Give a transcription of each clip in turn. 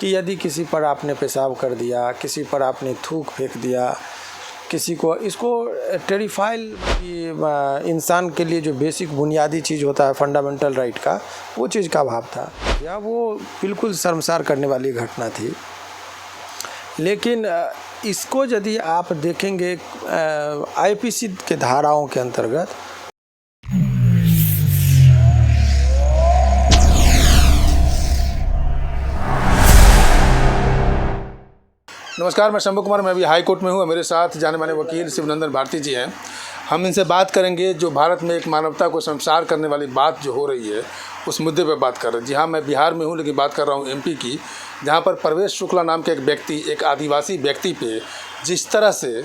कि यदि किसी पर आपने पेशाब कर दिया, किसी पर आपने थूक फेंक दिया, किसी को इसको टेरिफाइल कि इंसान के लिए जो बेसिक बुनियादी चीज़ होता है फंडामेंटल राइट का, वो चीज़ का अभाव था या वो बिल्कुल शर्मसार करने वाली घटना थी। लेकिन इसको यदि आप देखेंगे आईपीसी के धाराओं के अंतर्गत, नमस्कार, मैं शंभू कुमार, मैं अभी हाई कोर्ट में हूँ। मेरे साथ जाने माने वकील शिवनंदन भारती जी हैं। हम इनसे बात करेंगे जो भारत में एक मानवता को शर्मसार करने वाली बात जो हो रही है उस मुद्दे पर बात कर रहे हैं। जी हाँ, मैं बिहार में हूँ लेकिन बात कर रहा हूँ एमपी की, जहाँ पर परवेश शुक्ला नाम के एक व्यक्ति, एक आदिवासी व्यक्ति पे जिस तरह से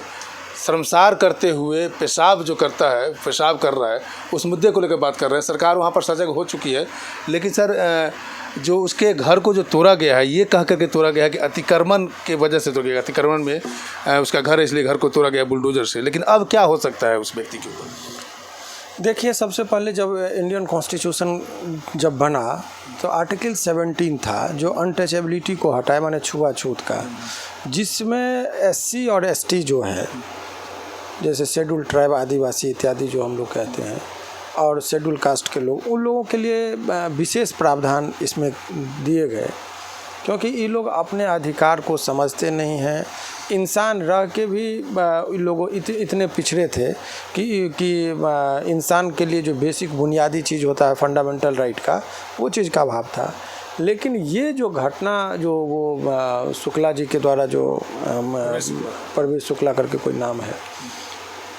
शर्मसार करते हुए पेशाब जो करता है, पेशाब कर रहा है, उस मुद्दे को लेकर बात कर रहे हैं। सरकार वहाँ पर सजग हो चुकी है, लेकिन सर जो उसके घर को जो तोड़ा गया है, ये कह करके तोड़ा गया है कि अतिक्रमण के वजह से तोड़ा गया। अतिक्रमण में उसका घर है, इसलिए घर को तोड़ा गया बुलडोजर से। लेकिन अब क्या हो सकता है उस व्यक्ति के ऊपर? देखिए, सबसे पहले जब इंडियन कॉन्स्टिट्यूशन जब बना तो आर्टिकल 17 था जो अनटचेबिलिटी को हटाए, माने छुआछूत का, जिसमें एससी और एसटी जो है, जैसे शेड्यूल ट्राइब, आदिवासी इत्यादि जो हम लोग कहते हैं, और शेड्यूल कास्ट के लोग, उन लोगों के लिए विशेष प्रावधान इसमें दिए गए, क्योंकि ये लोग अपने अधिकार को समझते नहीं हैं। इंसान रह के भी इन लोगों इतने पिछड़े थे कि इंसान के लिए जो बेसिक बुनियादी चीज़ होता है फंडामेंटल राइट का, वो चीज़ का अभाव था। लेकिन ये जो घटना जो वो शुक्ला जी के द्वारा, जो परवेश शुक्ला करके कोई नाम है,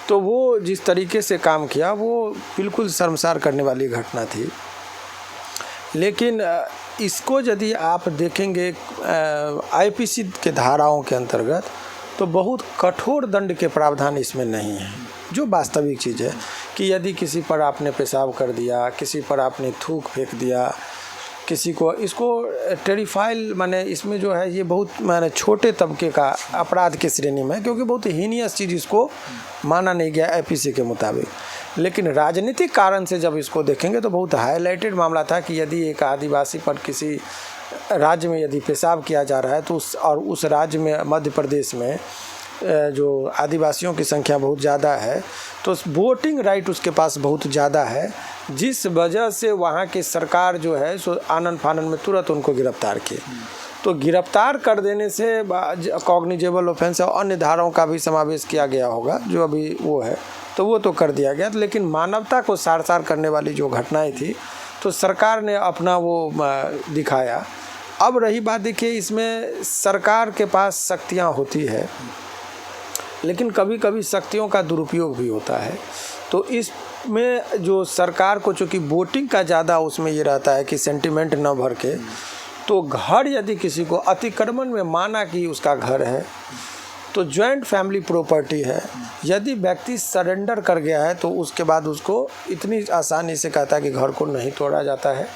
तो वो जिस तरीके से काम किया वो बिल्कुल शर्मसार करने वाली घटना थी। लेकिन इसको यदि आप देखेंगे आईपीसी के धाराओं के अंतर्गत, तो बहुत कठोर दंड के प्रावधान इसमें नहीं है। जो वास्तविक चीज़ है कि यदि किसी पर आपने पेशाब कर दिया, किसी पर आपने थूक फेंक दिया, किसी को इसको टेरिफाइल, माने इसमें जो है ये बहुत माने छोटे तबके का अपराध की श्रेणी में है, क्योंकि बहुत हीनियस चीज़ इसको माना नहीं गया आईपीसी के मुताबिक। लेकिन राजनीतिक कारण से जब इसको देखेंगे तो बहुत हाईलाइटेड मामला था कि यदि एक आदिवासी पर किसी राज्य में यदि पेशाब किया जा रहा है तो उस राज्य में, मध्य प्रदेश में जो आदिवासियों की संख्या बहुत ज़्यादा है, तो वोटिंग राइट उसके पास बहुत ज़्यादा है, जिस वजह से वहाँ की सरकार जो है सो आनन फानन में तुरंत उनको गिरफ्तार किए। तो गिरफ्तार कर देने से कॉग्निजेबल ऑफेंस और अन्य धाराओं का भी समावेश किया गया होगा जो अभी वो है, तो वो तो कर दिया गया। लेकिन मानवता को सार करने वाली जो घटनाएं थी, तो सरकार ने अपना वो दिखाया। अब रही बात, देखिए, इसमें सरकार के पास शक्तियाँ होती है, लेकिन कभी कभी शक्तियों का दुरुपयोग भी होता है। तो इसमें जो सरकार को, चूँकि वोटिंग का ज़्यादा उसमें ये रहता है कि सेंटिमेंट न भर के, तो घर यदि किसी को अतिक्रमण में माना कि उसका घर है, तो जॉइंट फैमिली प्रॉपर्टी है, यदि व्यक्ति सरेंडर कर गया है तो उसके बाद उसको इतनी आसानी से कहता है कि घर को नहीं तोड़ा जाता है।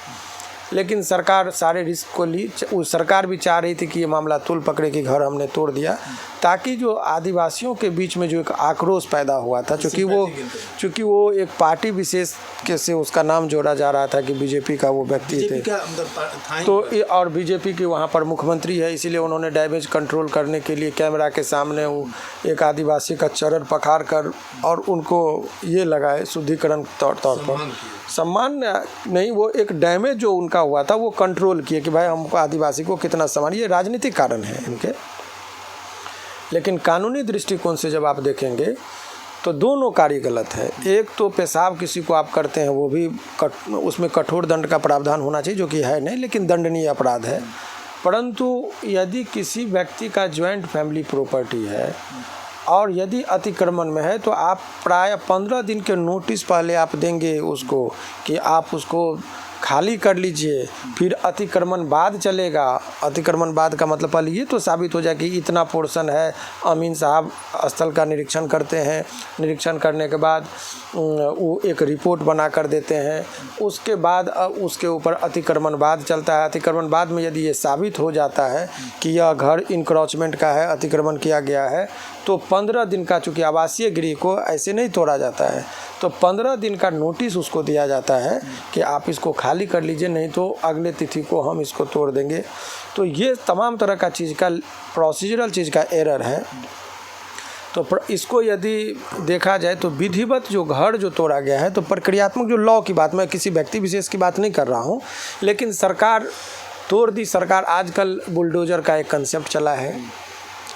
लेकिन सरकार सारे रिस्क को ली। सरकार भी चाह रही थी कि ये मामला तुल पकड़े कि घर हमने तोड़ दिया, ताकि जो आदिवासियों के बीच में जो एक आक्रोश पैदा हुआ था, चूँकि वो एक पार्टी विशेष के से उसका नाम जोड़ा जा रहा था कि बीजेपी का वो व्यक्ति थे, तो और बीजेपी के वहाँ पर मुख्यमंत्री है, इसीलिए उन्होंने डैमेज कंट्रोल करने के लिए कैमरा के सामने वो एक आदिवासी का चरण पखार कर और उनको ये लगाए शुद्धिकरण तौर पर, सम्मान नहीं, वो एक डैमेज जो उनका हुआ था वो कंट्रोल किए कि भाई हमको आदिवासी को कितना सम्मान। ये राजनीतिक कारण है इनके। लेकिन कानूनी दृष्टिकोण से जब आप देखेंगे तो दोनों कार्य गलत है। एक तो पेशाब किसी को आप करते हैं, वो भी उसमें कठोर दंड का प्रावधान होना चाहिए, जो कि है नहीं, लेकिन दंडनीय अपराध है। परंतु यदि किसी व्यक्ति का ज्वाइंट फैमिली प्रॉपर्टी है और यदि अतिक्रमण में है, तो आप प्राय 15 दिन के नोटिस पहले आप देंगे उसको कि आप उसको खाली कर लीजिए, फिर अतिक्रमण बाद चलेगा। अतिक्रमण बाद का मतलब पहले ये तो साबित हो जाए कि इतना पोर्शन है। अमीन साहब स्थल का निरीक्षण करते हैं, निरीक्षण करने के बाद वो एक रिपोर्ट बना कर देते हैं, उसके बाद उसके ऊपर अतिक्रमण बाद चलता है। अतिक्रमण बाद में यदि ये साबित हो जाता है कि यह घर इंक्रोचमेंट का है, अतिक्रमण किया गया है, तो 15 दिन का, चूँकि आवासीय गृह को ऐसे नहीं तोड़ा जाता है, तो 15 दिन का नोटिस उसको दिया जाता है कि आप इसको खाली कर लीजिए, नहीं तो अगले तिथि को हम इसको तोड़ देंगे। तो ये तमाम तरह का चीज़ का प्रोसीजरल चीज़ का एरर है। तो इसको यदि देखा जाए तो विधिवत जो घर जो तोड़ा गया है, तो प्रक्रियात्मक जो लॉ की बात, मैं किसी व्यक्ति विशेष की बात नहीं कर रहा हूँ, लेकिन सरकार तोड़ दी। सरकार आजकल बुलडोज़र का एक कंसेप्ट चला है,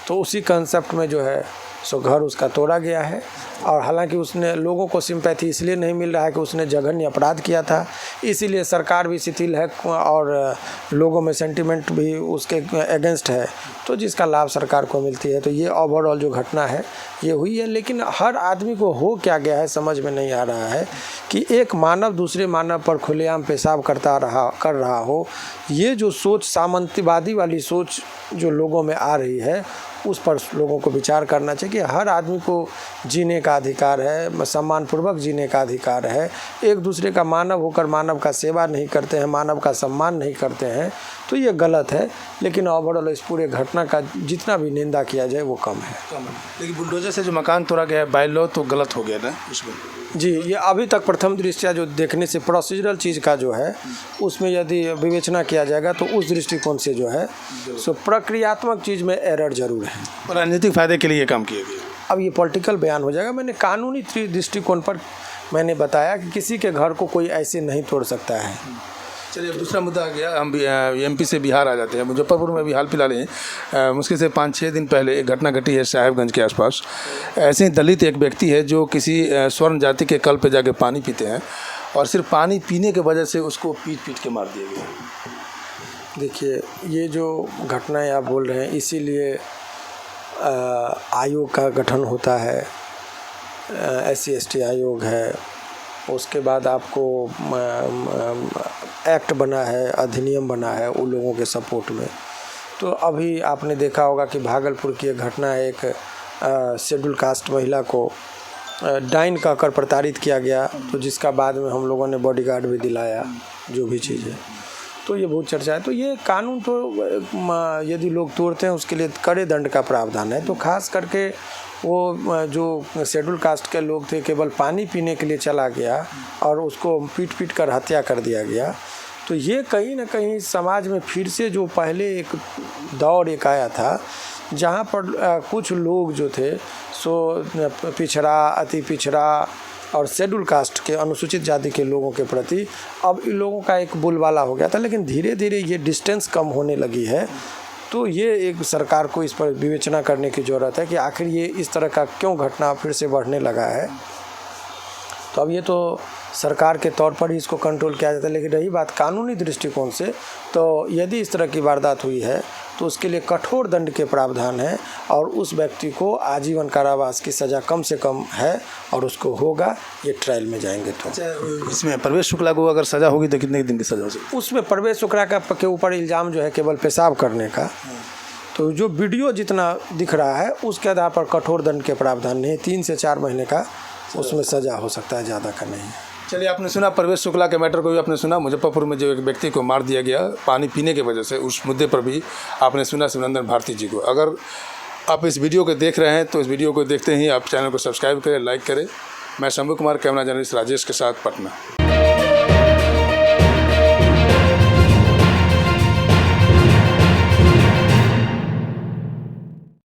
तो उसी कंसेप्ट में जो है सो घर उसका तोड़ा गया है। और हालांकि उसने लोगों को सिंपैथी इसलिए नहीं मिल रहा है कि उसने जघन्य अपराध किया था, इसीलिए सरकार भी शिथिल है और लोगों में सेंटिमेंट भी उसके अगेंस्ट है, तो जिसका लाभ सरकार को मिलती है। तो ये ओवरऑल जो घटना है ये हुई है। लेकिन हर आदमी को हो क्या गया है समझ में नहीं आ रहा है कि एक मानव दूसरे मानव पर खुलेआम पेशाब कर रहा हो। ये जो सोच, सामंतवादी वाली सोच जो लोगों में आ रही है, उस पर लोगों को विचार करना चाहिए कि हर आदमी को जीने का अधिकार है, सम्मानपूर्वक जीने का अधिकार है। एक दूसरे का मानव होकर मानव का सेवा नहीं करते हैं, मानव का सम्मान नहीं करते हैं, तो ये गलत है। लेकिन ओवरऑल इस पूरे घटना का जितना भी निंदा किया जाए वो कम है। लेकिन बुलडोजर से जो मकान तोड़ा गया है बाय लॉ, तो गलत हो गया ना उसमें? जी, ये अभी तक प्रथम दृष्टया जो देखने से प्रोसीजरल चीज़ का जो है उसमें यदि विवेचना किया जाएगा तो उस दृष्टिकोण से जो है सो प्रक्रियात्मक चीज़ में एरर जरूर है। राजनीतिक फायदे के लिए ये काम किया गया। अब ये पॉलिटिकल बयान हो जाएगा। मैंने कानूनी दृष्टिकोण पर मैंने बताया कि किसी के घर को कोई ऐसे नहीं तोड़ सकता है। चलिए, अब दूसरा मुद्दा आ गया। हम एमपी से बिहार आ जाते हैं। मुजफ्फरपुर में भी हाल फिलहाल ही मुश्किल से 5-6 दिन पहले एक घटना घटी है साहेबगंज के आसपास। ऐसे ही दलित एक व्यक्ति है जो किसी स्वर्ण जाति के कल पे जाके पानी पीते हैं, और सिर्फ पानी पीने के वजह से उसको पीट के मार दिया गया। देखिए, ये जो घटनाएं आप बोल रहे हैं, इसीलिए आयोग का गठन होता है, SC/ST आयोग है, उसके बाद आपको एक्ट बना है, अधिनियम बना है उन लोगों के सपोर्ट में। तो अभी आपने देखा होगा कि भागलपुर की एक घटना है, एक शेड्यूल कास्ट महिला को डाइन कहकर प्रताड़ित किया गया, तो जिसका बाद में हम लोगों ने बॉडीगार्ड भी दिलाया, जो भी चीज़ है। तो ये बहुत चर्चा है। तो ये कानून तो यदि लोग तोड़ते हैं उसके लिए कड़े दंड का प्रावधान है। तो खास करके वो जो शेड्यूल कास्ट के लोग थे, केवल पानी पीने के लिए चला गया और उसको पीट कर हत्या कर दिया गया। तो ये कहीं ना कहीं समाज में फिर से जो पहले एक दौर एक आया था, जहाँ पर कुछ लोग जो थे सो पिछड़ा, अति पिछड़ा और शेड्यूल कास्ट के, अनुसूचित जाति के लोगों के प्रति अब इन लोगों का एक बोलबाला हो गया था। लेकिन धीरे धीरे ये डिस्टेंस कम होने लगी है। तो ये एक सरकार को इस पर विवेचना करने की ज़रूरत है कि आखिर ये इस तरह का क्यों घटना फिर से बढ़ने लगा है। तो अब ये तो सरकार के तौर पर ही इसको कंट्रोल किया जाता है। लेकिन रही बात कानूनी दृष्टिकोण से, तो यदि इस तरह की वारदात हुई है तो उसके लिए कठोर दंड के प्रावधान है और उस व्यक्ति को आजीवन कारावास की सज़ा कम से कम है और उसको होगा, ये ट्रायल में जाएंगे। तो इसमें परवेश शुक्ला को अगर सज़ा होगी तो कितने दिन की सज़ा हो सकती है? उसमें परवेश शुक्ला के ऊपर इल्ज़ाम जो है केवल पेशाब करने का, तो जो वीडियो जितना दिख रहा है उसके आधार पर कठोर दंड के प्रावधान नहीं, 3 से 4 महीने का उसमें सज़ा हो सकता है, ज़्यादा का नहीं। चलिए, आपने सुना परवेश शुक्ला के मैटर को भी आपने सुना। मुजफ्फरपुर में जो एक व्यक्ति को मार दिया गया पानी पीने की वजह से, उस मुद्दे पर भी आपने सुना शिवनंदन भारती जी को। अगर आप इस वीडियो को देख रहे हैं तो इस वीडियो को देखते ही आप चैनल को सब्सक्राइब करें, लाइक करें। मैं शंभू कुमार, कैमरा जर्नलिस्ट राजेश के साथ, पटना।